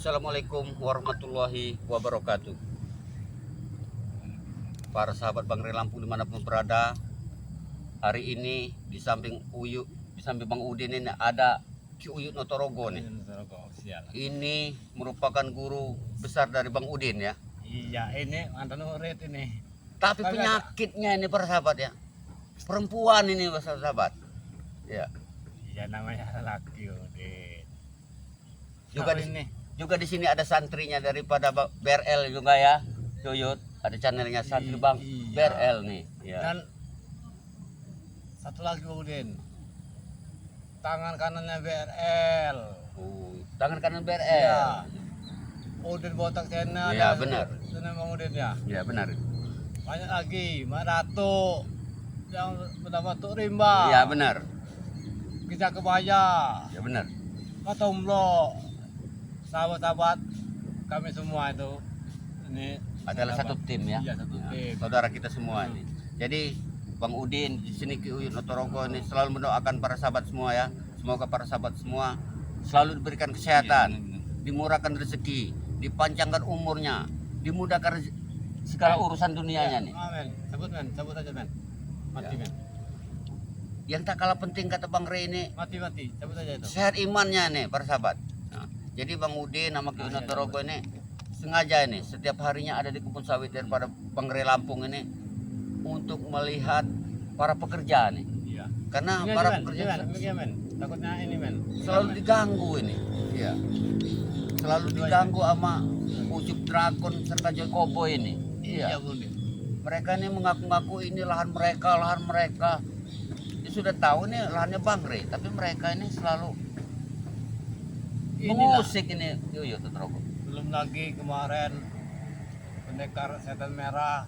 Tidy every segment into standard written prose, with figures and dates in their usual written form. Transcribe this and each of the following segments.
Assalamualaikum warahmatullahi wabarakatuh. Para sahabat Bang Ray Lampung dimanapun berada, hari ini di samping Bang Udin ini ada Ki Uyut Notorogo nih. Ini merupakan guru besar dari Bang Udin ya. Iya, ini mantan murid ini. Tapi penyakitnya ini para sahabat ya, perempuan ini para sahabat. Ya. Iya, namanya laki Udin. Juga di sini ada santrinya daripada BRL juga ya, Yuyut. Ada channelnya santri Bang BRL nih. Ya. Dan satu lagi Udin, tangan kanannya BRL. Tangan kanan BRL. Iya. Udin botak channel. Iya benar. Channel Bang Udin ya. Iya benar. Banyak lagi, Mak Ratu yang bernama Tuk Rimba. Iya benar. Kita Kebaya. Iya benar. Katomlo. Sahabat-sahabat kami semua itu ini Adalah satu tim ya. Iya, satu tim. Saudara kita semua ini. Jadi Bang Udin di sini Ki Uyut Notorogo ini selalu mendoakan para sahabat semua ya. Semoga para sahabat semua selalu diberikan kesehatan, dimurahkan rezeki, dipanjangkan umurnya, dimudahkan segala urusan dunianya nih. Amin. Sebut aja men. Mati men. Yang tak kalah penting kata Bang Ray ini, Mati. Sebut aja itu. sehat imannya nih para sahabat. Nah, jadi Bang Udin sama Ki Uyut Notorogo ini sengaja ini setiap harinya ada di kebun sawit daripada Bang Ray Lampung ini untuk melihat para pekerja nih. Iya. Karena Ini para aja, pekerja men. Takutnya ini men. selalu diganggu ini. Iya. Selalu diganggu sama Ucup Dragon serta Joy Cowboy ini. Iya. Udin. Mereka ini mengaku-ngaku ini lahan mereka. Dia sudah tahu nih lahannya Bang Ray, tapi mereka ini selalu mengusik ini Yuyut Notorogo. Belum lagi kemarin pendekar setan merah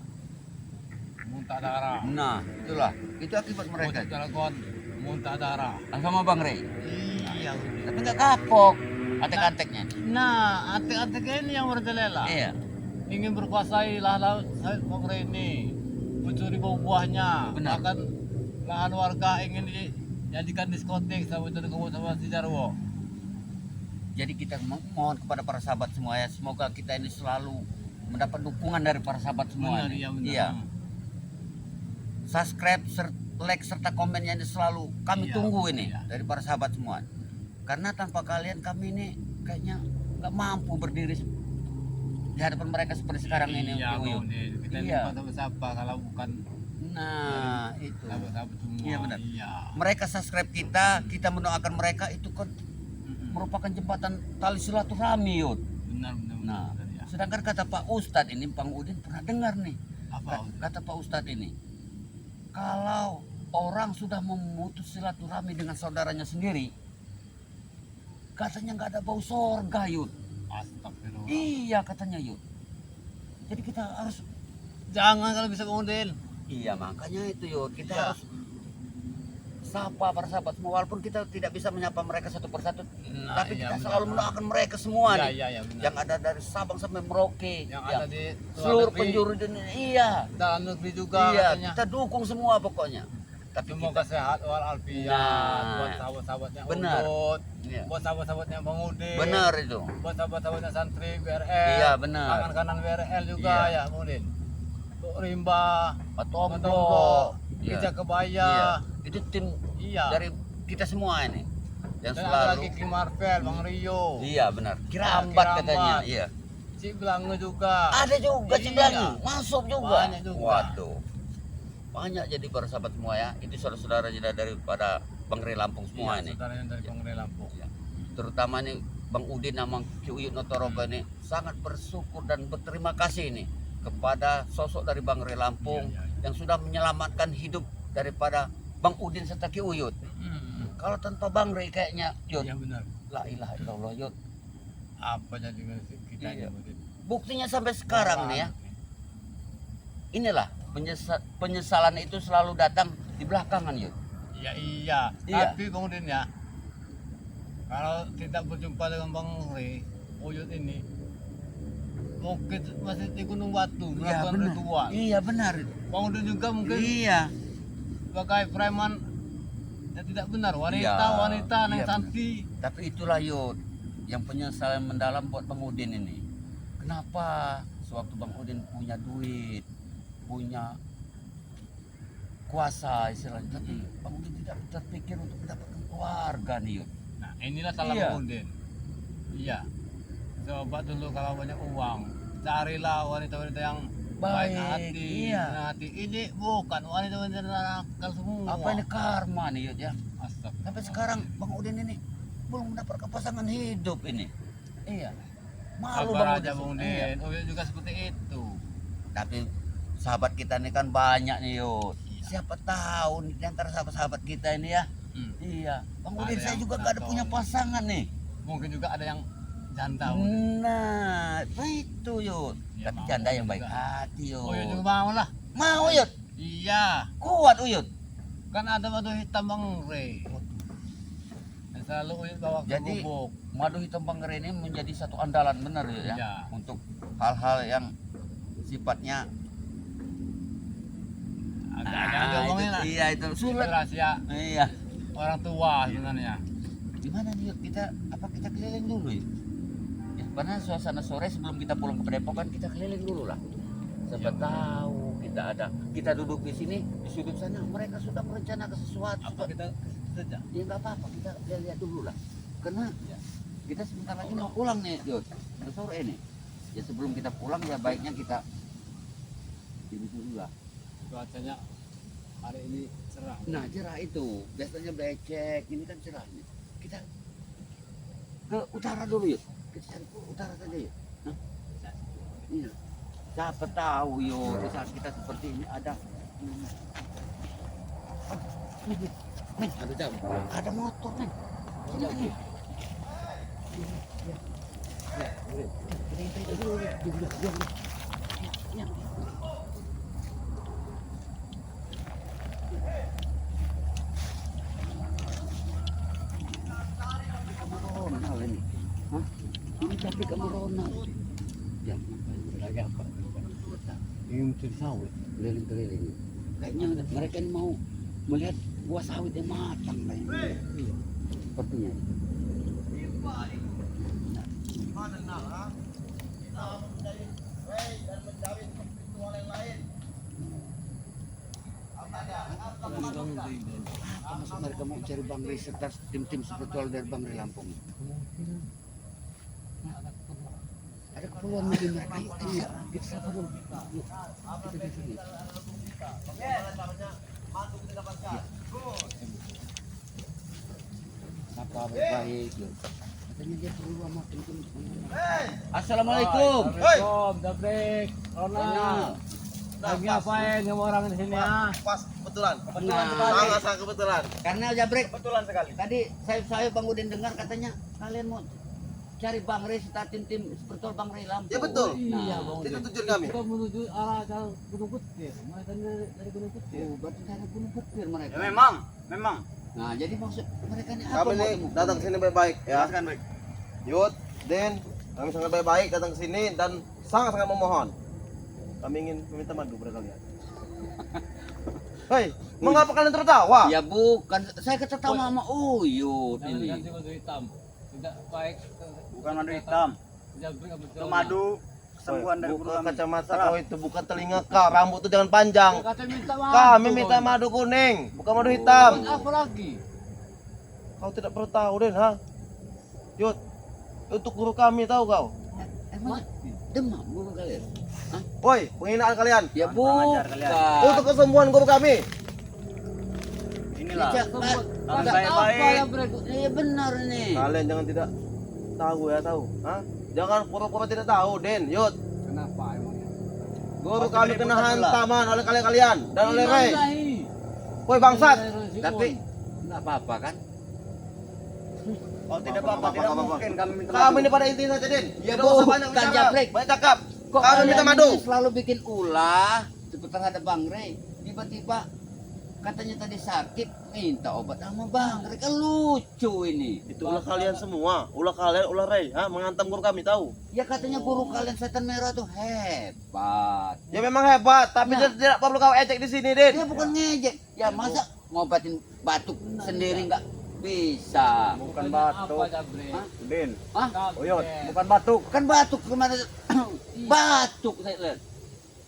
muntah darah. Nah, itulah. Itu akibat mereka. Bocah Cilegon muntah darah. Sama Bang Ray. Iya. Udin. Tapi nggak kapok antek-anteknya. Nah, antek-antek ini yang merajalela. Iya. Ingin berkuasai lahan Bang Ray ini, mencuri buah-buahnya. Benar. Bahkan lahan warga ingin dijadikan diskotik sama itu sama si Jarwo. Jadi kita mohon kepada para sahabat semua ya, semoga kita ini selalu mendapat dukungan dari para sahabat semua. Benar, iya, benar. Iya. Subscribe, like serta komennya ini selalu kami Iya, tunggu ini iya. dari para sahabat semua. Karena tanpa kalian kami ini kayaknya nggak mampu berdiri di hadapan mereka seperti sekarang ini. Iya, Ki Uyut. kita Iya. ini siapa kalau bukan Nah, itu. sahabat-sahabat semua. Iya, benar. Iya. Mereka subscribe kita mendoakan mereka itu kan merupakan jembatan tali silaturahmi, Yud. Benar. Nah, benar, ya. sedangkan kata Pak Ustadz ini, Bang Udin pernah dengar nih. Apa? Kata Pak Ustadz ini, kalau orang sudah memutus silaturahmi dengan saudaranya sendiri, katanya nggak ada bau sorga, Yud. Astagfirullah. Iya katanya, Yud. Jadi kita harus, Jangan kalau bisa kemudian. iya makanya itu, Yud. Kita Iya. harus sapa para sahabat semua, walaupun kita tidak bisa menyapa mereka satu persatu, Nah, tapi iya, kita benar. selalu mendoakan mereka semua nih. Iya, benar. Yang ada dari Sabang sampai Merauke, Yang yang ada di luar seluruh negeri, penjuru dunia. Iya. dalam negeri juga Iya, katanya. kita dukung semua pokoknya. Tapi Semoga sehat walafiat Nah, buat sahabat-sahabatnya benar. Udut, Iya. buat sahabat-sahabatnya Bang Udin, Benar itu. buat sahabat-sahabatnya santri BRL, Iya, benar. tangan kanan BRL juga Iya. ya Bang Udin. Tuk Rimba, Patombo. Patombo, Iya. Kijak Kebaya, Iya. Itu tim iya. dari kita semua ini yang Dan ada selalu. lagi Ki Marvel, Bang Rio, Iya benar. Kirambat Kirambat. katanya. Iya. Si Belange juga. Ada juga Iya. Cibilangi, masuk juga. Banyak juga. Waduh. Banyak jadi para sahabat semua ya. Itu saudara-saudara juga daripada Bang Ray Lampung semua Iya, ini. saudaranya dari Bang Ray Lampung. Ya. Terutama nih Bang Udin sama Ki Uyut Notorogo ini sangat bersyukur dan berterima kasih nih kepada sosok dari Bang Ray Lampung Iya. yang sudah menyelamatkan hidup daripada Bang Udin serta Ki Uyut. Kalau tanpa Bang Ray kayaknya Yud, Iya benar. la ilaha illallah Yud. Apa jadi kita Iya. Bang Udin? Buktinya sampai sekarang nih ya. Inilah penyesalan itu selalu datang di belakangan Yud. Iya. Iya. Tapi Bang Udin ya, kalau tidak berjumpa dengan Bang Ray, Uyut ini, mungkin masih di Gunung Batu Iya melakukan benar. ritual. Iya benar. Bang Udin juga mungkin Iya. sebagai preman yang tidak benar, Iya, wanita iya, yang benar. cantik. Tapi itulah Yud. yang penyesalan mendalam buat Bang Udin ini. Kenapa sewaktu Bang Udin punya duit, punya kuasa istilahnya, tapi Bang Udin tidak terpikir untuk mendapatkan keluarga nih Yud. Nah, inilah salah Iya. Bang Udin. Iya. Coba dulu kalau banyak uang, carilah wanita-wanita yang baik Baik, hati, iya. senang hati. Ini bukan wanita-wanita nakal semua. Apa ini karma nih Yud ya? Astagfirullah. Sampai sekarang Bang Udin ini belum mendapatkan pasangan hidup ini. Iya. Malu Sabar Bang aja Udin. Bang Iya. Udin. Uyut juga seperti itu. Tapi sahabat kita ini kan banyak nih Yud. Iya. Siapa tahu nih di antara sahabat-sahabat kita ini ya. Hmm. Iya. Bang Ada Udin saya yang juga gak ada tahu. punya pasangan nih. Mungkin juga ada yang janda. Nah, itu Yud. Ya, Tapi mau janda yang baik juga. hati Yud. Uyut juga mau lah. Mau Yud. Iya. Kuat Uyut. Kan ada madu hitam Bang Rey. Yang selalu Uyut bawa ke Jadi, gubuk. Madu hitam Bangre ini menjadi satu andalan benar Yud ya. Iya. Untuk hal-hal yang sifatnya Agak-agak ngomongin lah. iya itu Itu sulit. rahasia Iya. orang tua sebenarnya. Gimana nih Yud? Kita keliling dulu ya. Ya, karena suasana sore sebelum kita pulang ke Padepokan kita keliling dulu lah. Siapa Iya. tahu kita duduk di sini di sudut sana mereka sudah merencanakan sesuatu. Apa kita saja? Ya nggak apa-apa kita lihat dulu lah. Karena Ya. kita sebentar lagi mau pulang nih Yud. Udah sore nih. Ya sebelum kita pulang ya baiknya kita ini dulu lah. Cuacanya hari ini cerah. Nah cerah itu biasanya becek ini kan cerah nih. Kita ke utara dulu yuk. Kita cari ke utara saja yuk. Hah? Iya. Siapa tahu yuk di saat kita seperti ini ada. Nih, ada motor nih. Sini nih. Kita dulu. Ya. Ronald ini. Hah? Ini tapi kamu Ronald. Ya, lagi apa? Ini mencuri sawit. Keliling-keliling. Kayaknya mereka ini mau melihat buah sawit yang matang kayaknya. Sepertinya. Apa maksud mereka mau cari Bang Rey serta tim-tim spiritual dari Bang Rey Lampung? Ada keperluan mungkin mereka. Ayo kita sapa dulu. Yuk, kita di sini. Sapa baik-baik. Yuk. Katanya dia perlu sama tim-tim. Assalamualaikum. Assalamualaikum, Dabrek. Ronald. Ronald. Lagi ngapain kamu orang di sini ya? Pas, kebetulan. Benar. Sangat kebetulan. Karena Jabrek Kebetulan sekali. tadi saya Bang Udin dengar katanya kalian mau cari Bang Rey serta tim-tim spiritual Bang Rey Lampung. Ya, betul. Iya, Nah, Bang. Itu tujuan kami. Kita menuju arah ke Gunung Petir. Mereka dari Gunung Petir. oh, berarti dari Gunung Petir mereka. Ya memang. Nah, jadi maksud mereka ini apa? Kami mau nih temu? datang ke sini baik-baik ya. Baik. Yud, Den, kami sangat baik-baik datang ke sini dan sangat-sangat memohon. Kami ingin meminta madu kepada kalian. Hei, mengapa kalian tertawa? Ya bukan, saya ketawa sama Uyut Jangan ini. ganti madu hitam. Tidak baik. Bukan madu hitam, Jabrek apa itu madu kesembuhan dari Buka guru kami. kacamata kau itu, bukan telinga kau, rambut itu jangan panjang. Kata minta madu. Kami minta madu kuning, bukan madu hitam. Apa lagi? Kau tidak perlu tahu, Den, ha? Yud, untuk guru kami tahu kau. Emang demam guru kalian? Woi, penghinaan kalian. Ya Kurang ajar kalian. bukan. Untuk kesembuhan guru kami. Inilah. Ada baik-baik. apa ya Brek? Iya benar nih. Kalian jangan tidak tahu ya, tahu. Hah? Jangan pura-pura tidak tahu, Den. Yud, Kenapa emangnya? guru Pasti kami beribu kena pula. hantaman oleh kalian dan oleh Rey. Ilahi. Woi, bangsat. Tapi nggak apa-apa kan? Oh tidak apa-apa, tidak mungkin kami minta Kami madu. ini pada intinya saja, Den. Ya, Tidak usah bukan, banyak bicara. Jabrek. Banyak cakap. Kok Kami kalian minta ini madu. selalu bikin ulah terhadap Bang Rey. Tiba-tiba katanya tadi sakit, minta obat sama Bang Rey. Kan lucu ini. Itu ulah kalian semua. Ulah kalian, ulah Rey. Hah? Menghantam guru kami, tahu. Ya katanya guru kalian setan merah tuh hebat. Ya memang hebat, tapi Nah. tidak perlu kau ejek di sini, Den. Dia bukan ngejek. Ya masa ngobatin batuk sendiri nggak bisa. Bukan batuk. Apa Jabre? Hah? Udin. Hah? Uyut, bukan batuk. Kan batuk kemana? Batuk saya lihat.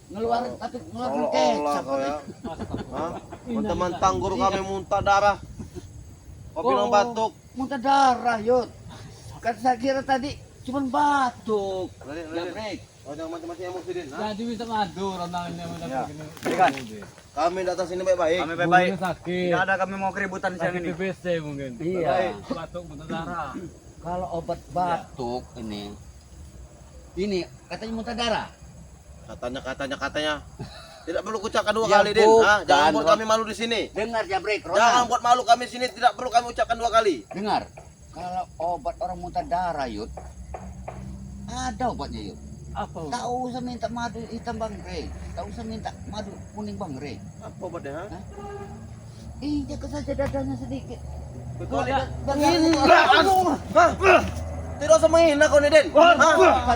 Ngeluarin tapi ngeluarin Seolah-olah kecap. kau ya. Astagfirullah. Hah? Mentang-mentang guru kami muntah darah. Kau bilang batuk. Muntah darah, Yud. Kan saya kira tadi cuma batuk. Lari. Jabrek. Oh, jangan macam-macam emosi Din. ha? Jadi bisa madu Ronald ini sama Ya. begini. Berikan. Kami datang sini baik-baik. Kami baik-baik. Bulunya sakit. Tidak ada kami mau keributan siang Sakit ini. TBC mungkin. Iya. Batuk muntah darah. Kalau obat batuk ini katanya muntah darah. Katanya. Tidak perlu kucapkan dua Ya, kali, Din. Ha? bukan, Jangan buat Ron. kami malu di sini. Dengar Jabrek, Jangan Ronald. buat malu kami di sini. Tidak perlu kami ucapkan dua kali. Dengar. Kalau obat orang muntah darah, Yud. Ada obatnya, Yud. Apa? Tak usah minta madu hitam Bang Rey. Tak usah minta madu kuning Bang Rey. Apa obatnya? ha? Injak saja dadanya sedikit. Betul ya? Tidak usah menghina kau nih, Din. Kan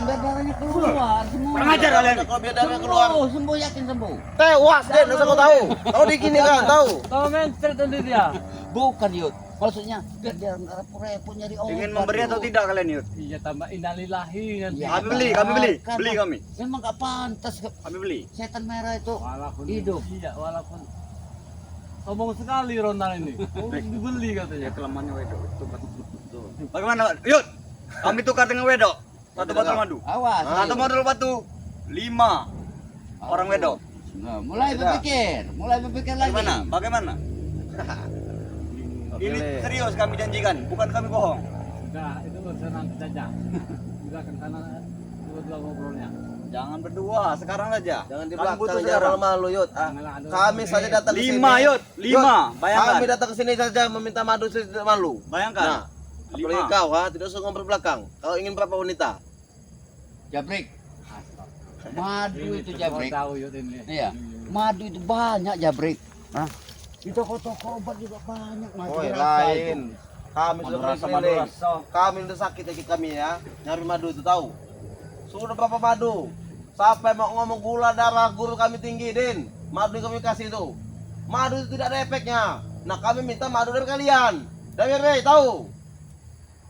biar darahnya keluar semua. Kurang ajar kalian. Kalau biar darahnya keluar. Sembuh yakin sembuh. Tewas, Din. Asal kau tahu. Kau digini kan, tahu. Tahu men cerita dia. Bukan Yud. Maksudnya biar dia nggak repot-repot nyari obat. Ingin memberi atau Yud. tidak kalian, Yud? Iya tambah innalillahi nanti. Ya, Kami beli. kan, Beli kami. Memang gak pantas Kami beli. setan merah itu Walaupun hidup. Iya, walaupun sombong sekali Ronald ini. Oh, dibeli katanya. Kelemahannya wedok. Bagaimana, Yud? Kami tukar dengan wedok. Satu botol madu. Awas. Satu Yud. botol batu. 5 orang wedok. Nah, mulai Tidak. berpikir lagi. Bagaimana? Ini serius kami janjikan, bukan kami bohong. Nah, itu urusan nanti saja. Kita ke sana dua ngobrolnya. Jangan berdua, sekarang saja. Jangan di Kami belakang, butuh jangan sekarang. malu-malu, Yud. Janganlah ada Kami orang saja lain. datang ke sini. 5, Yud. 5. Bayangkan. Kami datang ke sini saja meminta madu tidak malu. Bayangkan. Nah, apalagi 5. kau, ha? Tidak usah ngomong belakang. Kau ingin berapa wanita? Jabrek. Madu Ini itu semua Jabrek. tahu Yud ini. Iya. Madu itu banyak Jabrek. Hah? Di toko-toko obat juga banyak madu Woi, rasa itu. lain. Kami sudah Madu keliling. rasa. Kami udah sakit ya kami ya. Nyari madu itu tahu. Sudah berapa madu? Sampai mau ngomong gula darah guru kami tinggi, Din. Madu yang kami kasih itu. Madu itu tidak ada efeknya. Nah, kami minta madu dari kalian. Dari Rey, tahu?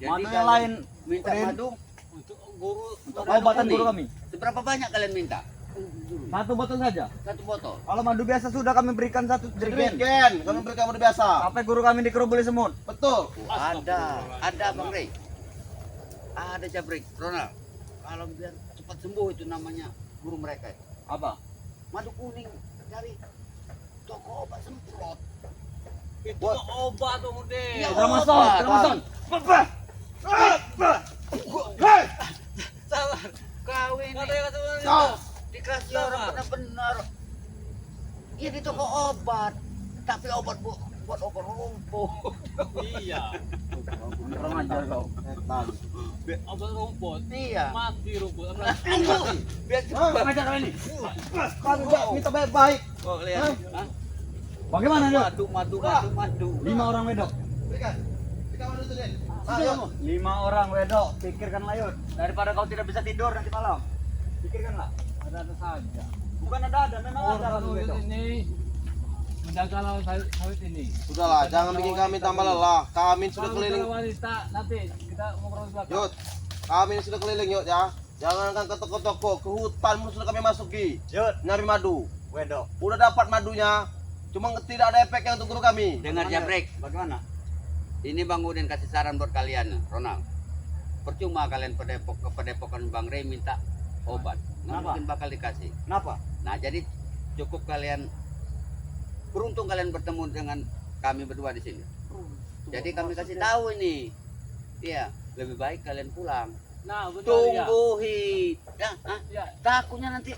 Madu yang lain minta Rin. madu Untuk guru untuk obatan madu guru kuning. kami. Seberapa banyak kalian minta? Satu botol saja. Satu botol. Kalau madu biasa sudah kami berikan satu jerigen. Jerigen. Kami berikan madu biasa. Sampai guru kami dikerubuli semut. Betul. Ada Bang Rey. Ada Jabrek, Ronald. Kalau biar cepat sembuh itu namanya guru mereka. Apa? Madu kuning dari toko obat semprot. itu obat tuh mude. Ya, Dramason, obat. Dramason. Sabar. Kau ini Kau. dikasih orang benar-benar. Iya di toko obat. Tapi obat buat obat rumput. Iya. Kurang ajar kau. Obat rumput. Iya. Mati rumput. Biar Hah? cepat. Ajar kalian ini. Kami minta baik-baik. Oh, lihat. Hah? Bagaimana, Yud? Madu. 5 orang wedok. Berikan. Berikan madu itu, Din. Sudah, Ayo. 5 orang wedok. Pikirkanlah, Yud. Daripada kau tidak bisa tidur nanti malam. Pikirkanlah. Ada saja. Bukan ada, memang ada Orang orang wedok. ini menjaga lawan sawit ini. Sudahlah, jangan bikin kami tambah lelah. Kami sudah Kalau keliling. ada wanita nanti kita ngobrol di belakang. Yud, kami ini sudah keliling, Yud ya. Jangankan ke toko-toko, ke hutan pun sudah kami masuki. Yud, Nyari madu. wedok. Udah dapat madunya, cuma tidak ada efeknya untuk guru kami. Dengar Jabrek. Bagaimana? Ini Bang Udin kasih saran buat kalian, Ronald. Percuma kalian ke padepokan Bang Rey minta obat. Nggak Kenapa? mungkin bakal dikasih. Kenapa? Nah, jadi cukup kalian beruntung kalian bertemu dengan kami berdua di sini. Jadi kami kasih tahu ini. Iya, lebih baik kalian pulang. Nah, betul ya. Tunggu ya, hah? Ya, Takutnya nanti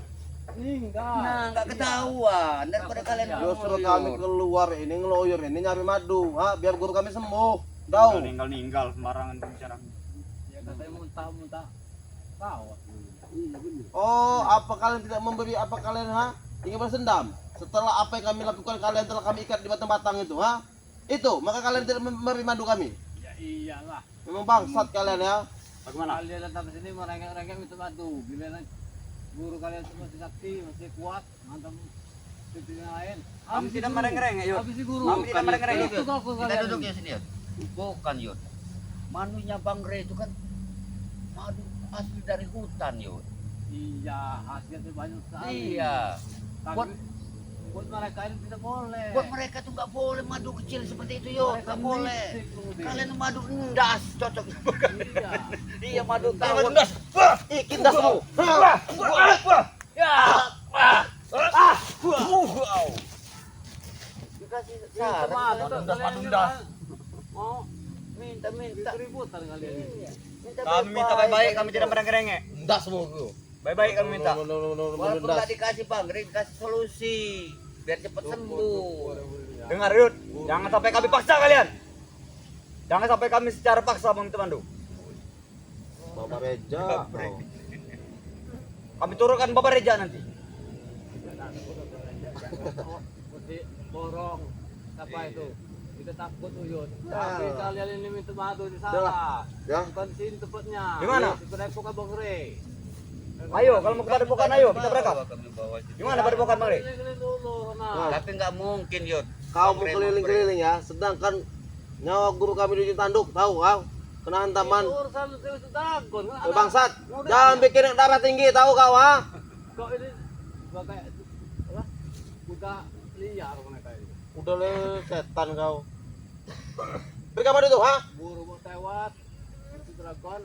meninggal. nggak ketahuan daripada kalian Justru ngeloyor. kami keluar ini ngeloyor ini nyari madu, ha? Biar guru kami sembuh. Tahu? Ninggal sembarangan bicara. Ya katanya muntah-muntah. Tahu. Oh, apa kalian tidak memberi apa kalian, ha? Ingin bersendam? Setelah apa yang kami lakukan, kalian telah kami ikat di batang-batang itu, ha? Itu, maka kalian tidak memberi madu kami. Ya iyalah. Memang bangsat kalian ya. Bagaimana? Kalian datang ke sini merengek-rengek minta madu. Giliran guru kalian semua masih sakti, masih kuat, mantap. Seperti yang lain. Kami tidak merengek-rengek, Yud. Habis si guru. Kami tidak merengek-rengek. Itu kalau Kita kalian. duduk ya sini. Yud. Bukan Yud. Madunya Bang Rey itu kan madu asli dari hutan Yud. Iya, hasilnya banyak sekali. Iya. Tapi buat mereka ini tidak boleh. Buat mereka tuh nggak boleh madu kecil seperti itu Yud. Mereka Nggak boleh. mistik, kemudian. Kalian madu endas cocok. Iya. Iya madu Ayo tawon. ndas. Ikin das kamu. Ya. Wow. Dikasih saran. Madu. Mau minta keributan kalian ini. Kami minta baik-baik, kami tidak merengek-rengek. Das semua itu. Baik-baik kami minta. Walaupun nggak dikasih Bang Rey, dikasih solusi biar cepat sembuh. Dengar Yud, jangan sampai kami paksa kalian. Jangan sampai kami secara paksa meminta mandu. Bapak Reja. Kami turunkan Bapak Reja nanti. Mesti borong apa itu? Kita takut Uyut. Tapi kalian ini minta madu di sana. Ya. Bukan di sini tempatnya. Di mana? Di Padepokan Bang Rey. Ayo, kalau mau ke Padepokan ayo, kita berangkat. Gimana Padepokan Bang Rey? Keliling dulu sana. Tapi nggak mungkin Yud. Kau mau keliling-keliling ya, sedangkan nyawa guru kami di ujung tanduk, tahu kau? Kena hantaman. Itu urusan itu takut. Bangsat, jangan bikin darah tinggi, tahu kau ha? Kok ini kayak apa? Buka liar mereka ini. Udah le setan kau. Beri kabar itu, ha? Buru mau tewat. Itu dragon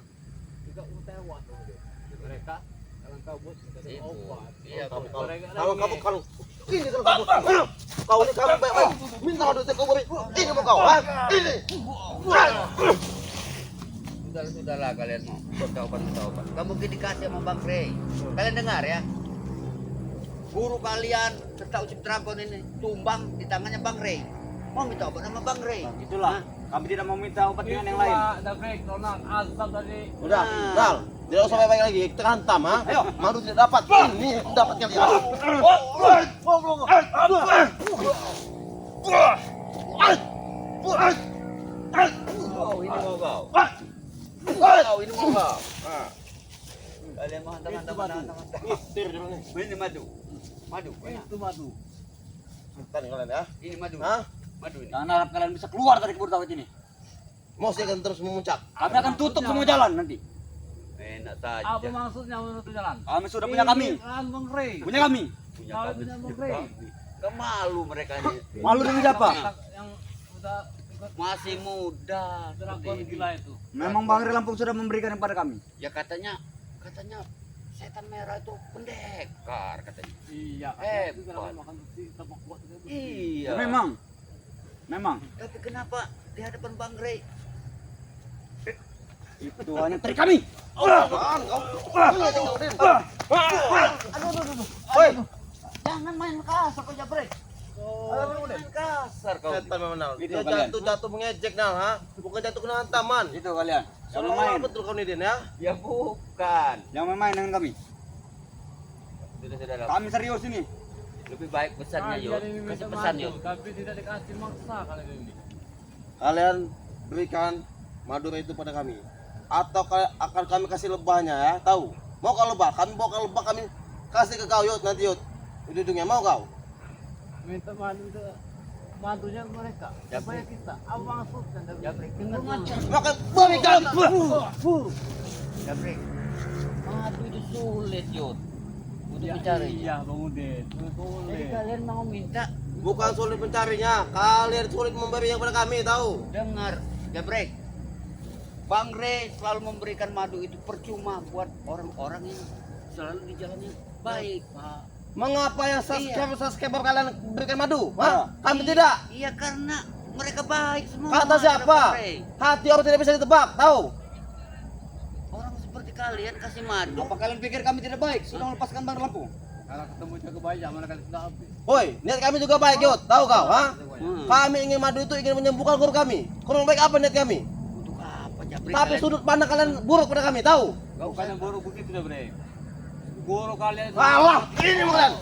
juga mau tewat tuh dia. Mereka kalau kabut kita Itu. obat. Iya, Mereka Kalau lagi. kamu ini kalau kamu kau ini kamu baik-baik minta madu kau beri ini mau kau ha? Ini Sudahlah kalian mau minta obat. Kamu mungkin dikasih sama Bang Rey. Kalian dengar ya. Guru kalian serta Ucip Dragon ini tumbang di tangannya Bang Rey. Mau minta obat sama Bang Rey. Itulah, kami tidak mau minta obat dengan yang lain. Ada break, Ronald, azab tadi. udah Dal tidak usah baik-baik lagi kita hantam ha ayo madu tidak dapat ini dapat kalian Oh, ini mau kau. Oh, ini mau kau. Kalian mau hantam-hantam. Tir dulu nih Ini madu. Madu. Itu madu. hantam kalian ya Ini madu. ha Madu ini. Jangan harap kalian bisa keluar dari kebun sawit ini. mau saya akan terus memuncak Kami akan tutup semua jalan nanti. Enak saja. Apa maksudnya menutup jalan? Kami sudah punya kami. Kan Bang Rey. Punya kami. Punya Kalau kami. punya Bang Rey. Gak malu mereka ini. Malu dengan siapa? Yang udah ikut Masih muda. dragon seperti ini. gila itu. Memang Bang Rey Lampung sudah memberikan kepada kami. Ya katanya setan merah itu pendekar katanya. Iya. Hebat. Itu kenapa makan besi tepuk kuat itu. Iya. Memang. Tapi kenapa di hadapan Bang Rey? Itu hanya trik kami. Hoi Jangan main kasar kau Jabrek. Main kasar kau. setan memang Nal Itu dia kalian. jatuh mengejek Nal ha bukan jatuh kena hantaman Itu kalian. Jangan main. betul kau nih Din ya Ya bukan. Jangan main dengan kami. Sudah. Kami serius ini. Lebih baik pesannya yuk. Kalian ini Kasih minta pesan madu, yuk. tapi tidak dikasih maksa kalian ini. kalian berikan madu itu pada kami atau akan kami kasih lebahnya ya tahu mau kau lebah kami bawa kau lebah kami kasih ke kau Yud nanti Yud ujung-ujungnya mau kau Minta madu itu madunya mereka. Ya, Supaya kita apa maksudnya dari Jabrek dengar dulu. maka berikan Jabrek. Madu itu sulit yuk. Untuk mencari. Iya, Bang Udin. Jadi Sulit. kalian mau minta bukan sulit mencarinya kalian sulit memberinya kepada kami tahu dengar Jabrek. Bang Rey selalu memberikan madu itu percuma buat orang-orang yang selalu di jalan yang baik, Pak. mengapa yang subscriber kalian berikan madu Ah. kami tidak Iya karena mereka baik semua. kata siapa Bang Rey. hati orang tidak bisa ditebak tahu Orang seperti kalian kasih madu. Apa kalian pikir kami tidak baik? Sudah melepaskan Bang Lampung. Kalau ketemu jago banyak, mana kalian sudah habis. woi niat kami juga baik Yud tahu kau ha Hmm. kami ingin madu itu ingin menyembuhkan guru kami kurang baik apa niat kami Untuk apa Jabrek? tapi kalian? sudut pandang kalian buruk pada kami tahu Bukan yang buruk begitu dah, Bre. Guru kalian itu Allah ini kalian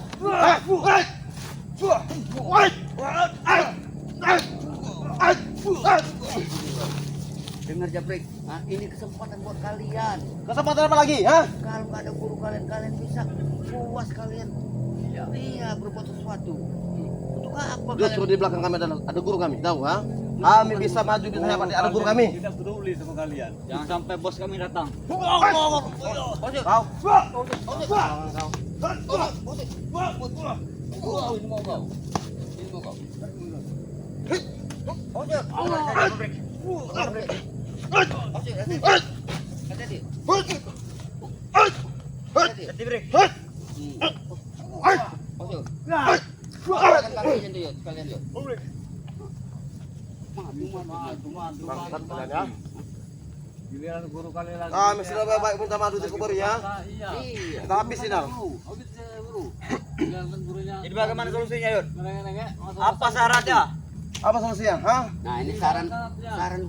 Dengar Jabrek, ini kesempatan buat kalian. kesempatan apa lagi ha Kalau nggak ada guru kalian bisa puas kalian. Iya, berbuat sesuatu. Untuk apa justru kalian? di belakang kami ada guru kami tahu ha Kami bisa maju bisa dapat ada guru kami. Tidak peduli sama kalian. Jangan sampai bos kami datang. Kau. Ini mau kau. Jadi break. Giliran guru kalian lagi. Kami sudah baik minta madu di kubur ya. Iya. Kita habis ini. Habis guru. Giliran gurunya. Jadi bagaimana solusinya, Yud? Nengek-nengek. Apa syaratnya? Apa solusinya? Hah? Nah ini saran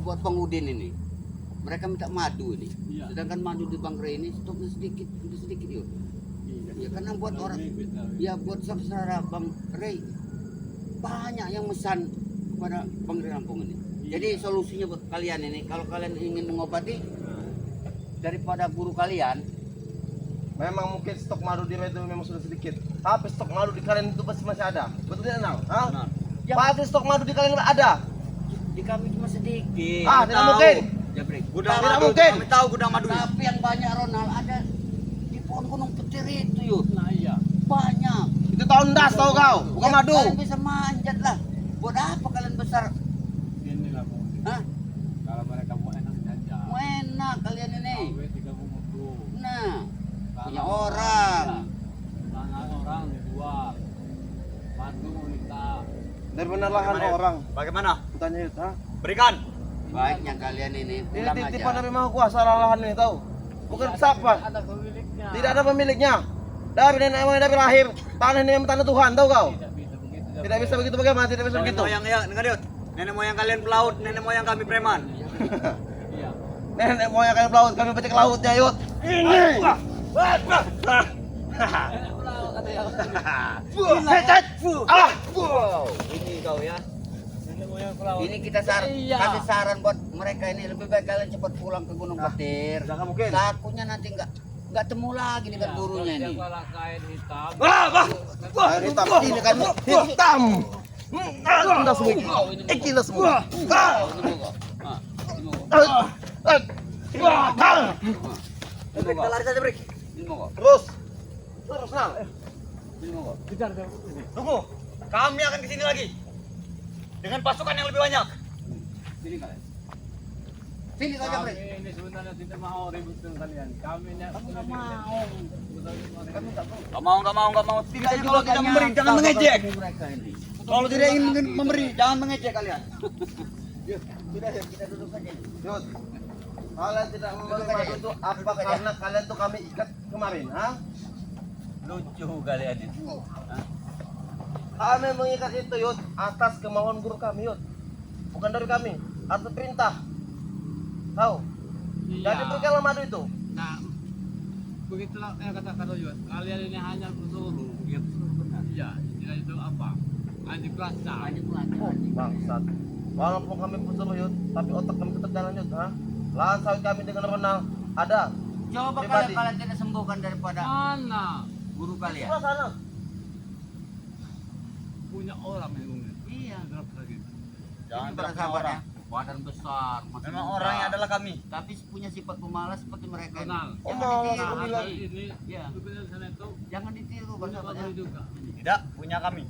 buat Bang Udin ini. Mereka minta madu ini. Iya. Sedangkan madu di Bang Rey ini stoknya sedikit yuk. Ya karena buat orang, ya buat saudara Bang Rey banyak yang mesan kepada Bang Rey Lampung ini. Jadi solusinya buat kalian ini, kalau kalian ingin mengobati daripada guru kalian, Memang mungkin stok madu di itu memang sudah sedikit. Tapi stok madu di kalian itu masih ada. Betul tidak, Nal? Hah? Benar. Pasti stok madu di kalian ada. di kami cuma sedikit. Ah, tidak mungkin. Jabrik. Gudang Tidak madu, mungkin. kami tahu gudang madu. Tapi yang banyak Ronald ada di pohon gunung petir itu yuk. Nah iya. Banyak. Itu tahun das tahu kau, bukan Ya, madu. Kalian bisa manjat lah. Buat apa kalian besar? Inilah Bu. Hah? Kalau mereka mau enak saja. Mau enak kalian ini. Kawin 3 mutu. Nah, punya orang. Tanah orang dijual. Madu wanita. Dari benar lahan orang. Bagaimana? Tanya itu, ha? Berikan. Baiknya kalian ini Ini pulang titipan aja. dari Maha Kuasa lahan ini tahu. Bukan siapa. Ada pemiliknya. Tidak ada pemiliknya. Dari nenek moyang dari lahir, tanah ini memang tanah Tuhan, tahu kau? Tidak bisa begitu. Tidak bisa begitu bagaimana? Tidak bisa Nenek begitu. moyang ya, dengar Yud. Nenek moyang kalian pelaut, nenek moyang kami preman. Iya. Nenek moyang kalian pelaut, kami bajak lautnya, yuk. Ini. Ah, Wow, ini kau ya. Nenek moyang pelaut. Ini kita Iya. kasih saran buat mereka ini, lebih baik kalian cepat pulang ke Gunung Petir. tidak mungkin. Takutnya nanti nggak temu lagi dengan gurunya ini. Kalau kain hitam. Air hitam ini kan hitam. Kita semua ini. Kita semua. Ini mau kau. Ah, ini mau kau. Break, kita lari saja, break. Ini mau kau. Terus. Terus, Nal. Ini mau kau. Kejar dia ini. Tunggu. Kami akan ke sini lagi. Dengan pasukan yang lebih banyak. Sini kalian. Sini kau Kami Jabrik. ini sebenarnya tidak mau ribut dengan kalian. Kami ini Kamu nggak mau. Kamu nggak mau. Enggak mau. Tidak kalau tidak memberi, jangan mengejek. Mereka ini. Kalau tidak ingin memberi, jangan mengejek kalian. Sudah, kita duduk saja. Yud. Kalian tidak memberi madu itu apa karena kalian tuh kami ikat kemarin, ha? Lucu kalian itu. Kami mengikat itu, Yud, atas kemauan guru kami, Yud. Bukan dari kami, atas perintah. Tahu? Jadi berikanlah madu itu. Nah, begitulah yang katakan Yud. Kalian ini hanya pesuruh. Ya betul benar. Iya, tidak itu apa? Anjing pelacak. Banyak pelajar. Bangsat. Walaupun kami pesuruh, Yud, tapi otak kami tetap jalan, Yud, ha? Lahan sawit kami dengan renang ada. Coba Pribadi. kalian tidak sembuhkan daripada Mana guru kalian. Sebelah sana. punya orang yang ngomong. Iya. Berapa lagi? Jangan Ini bilang para sahabat orang. ya. Badan besar. masih Memang muda. orangnya adalah kami. Tapi punya sifat pemalas seperti mereka. ini. Kenal. Oh, Jangan malas, ditiru. aku bilang. Hari ini, Iya. kebetulan sana itu Jangan ditiru para punya sahabat ya. orang juga. Tidak, punya kami.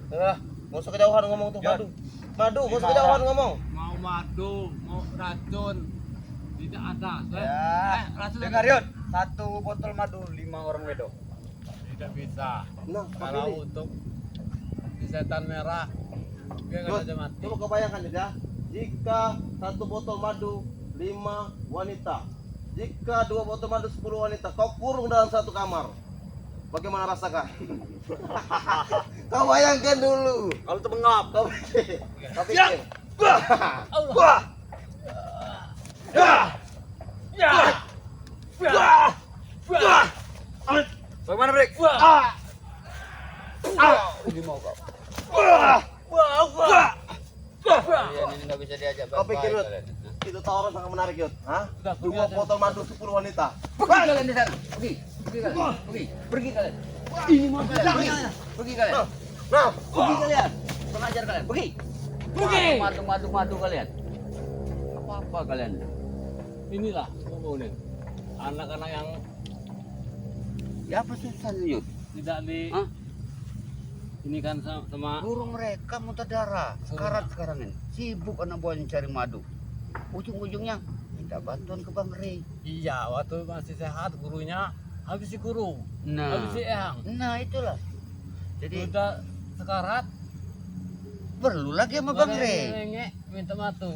Nggak usah kejauhan ngomong tuh, Yud. madu. Madu, nggak usah Lima kejauhan orang. ngomong. Mau madu, mau racun, tidak ada. Ya. Racun Dengar Yud, 1 botol madu 5 orang wedo. tidak bisa. Nah, Kalau ini. untuk di setan merah, dia nggak Yud, saja mati. coba kau bayangkan ya, jika 1 botol madu 5 wanita, jika 2 botol madu 10 wanita, kau kurung dalam 1 kamar, bagaimana rasakan? Kau bayangkan dulu. Kalau terbengap. Kau pikir. Kau pikir. Bagaimana, break? Ini mau kau. Kalian ini nggak bisa diajak Kau pikir, baik-baik Yud? kalian. Itu tawaran sangat menarik, Yud. Hah? Sudah, 2 botol madu 10 wanita. Pergi kalian di sana. Pergi. Pergi kalian. Pergi kalian. Ini mau kalian. Pergi. Pergi kalian. Nah, Pergi kalian. Pengajar kalian. Pergi. Madu kalian. Apa kalian? Inilah pembangunan. Anak-anak yang Ya apa susah Yud? tidak di Hah? ini kan sama Guru mereka muntah darah. Sekarat sekarang ini. Sibuk anak buahnya cari madu. Ujung-ujungnya minta bantuan ke Bang Rey. iya waktu masih sehat gurunya habis si guru, habis si Ehang. Nah itulah. Jadi Udah sekarat, perlu lagi sama Bang Rey. nengek minta madu.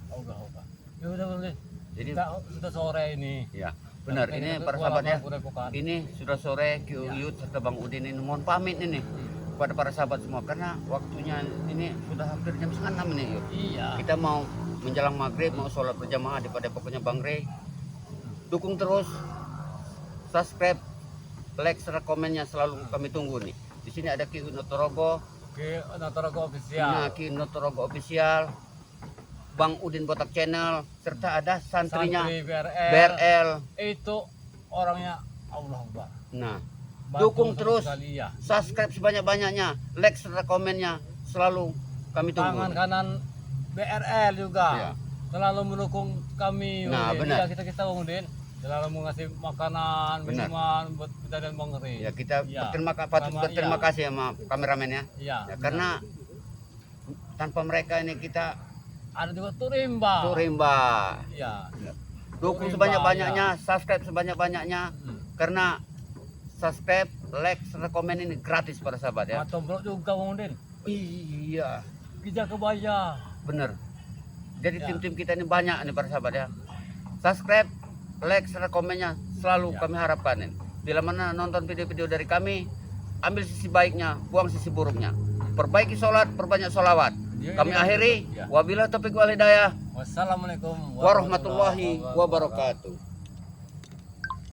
Ogah. Ya udah boleh. Jadi Kita sudah sore ini. ya benar ini para sahabat ya. Ini sudah sore Ki Uyut serta Bang Udin ini mohon pamit ini kepada para sahabat semua karena waktunya ini sudah hampir jam 5:30 ini Yud. Iya. Kita mau menjelang maghrib mau sholat berjamaah di Padepokannya Bang Rey. Dukung terus, subscribe, like serta komennya selalu kami tunggu nih. Di sini ada Ki Notorogo, Oke, Notorogo official. nah Ki Notorogo official, Bang Udin Botak Channel, serta ada santrinya Santri BRL. BRL. Itu orangnya Allah Akbar. Nah, Bantu dukung sama terus, sekali, ya. subscribe sebanyak-banyaknya, like serta komennya selalu kami tunggu. Tangan kanan BRL juga. Iya. Selalu mendukung kami. Nah, Udin. benar. Iya, kita Udin. Selalu mengasih makanan, Benar. minuman buat kita dan Bang Rey. Ya kita Iya. patut Sama- berterima iya. kasih sama kameramen ya. Iya. Ya, karena tanpa mereka ini kita ada juga Turimba. Turimba. Iya. Dukung Turimba, sebanyak-banyaknya, subscribe sebanyak-banyaknya Hmm. karena subscribe, like, serta komen ini gratis para sahabat ya. Matomblok juga Bang Udin. Iya, Kita kebaya. bener. Jadi Ya. tim-tim kita ini banyak nih para sahabat ya. Subscribe, like, serta komennya selalu Ya. kami harapkan ini. Bila mana nonton video-video dari kami, ambil sisi baiknya, buang sisi buruknya. Perbaiki sholat, perbanyak sholawat. Iya, Kami iya, akhiri. iya. Wabillahi taufiq wal hidayah. Wassalamualaikum Warahmatullahi wabarakatuh.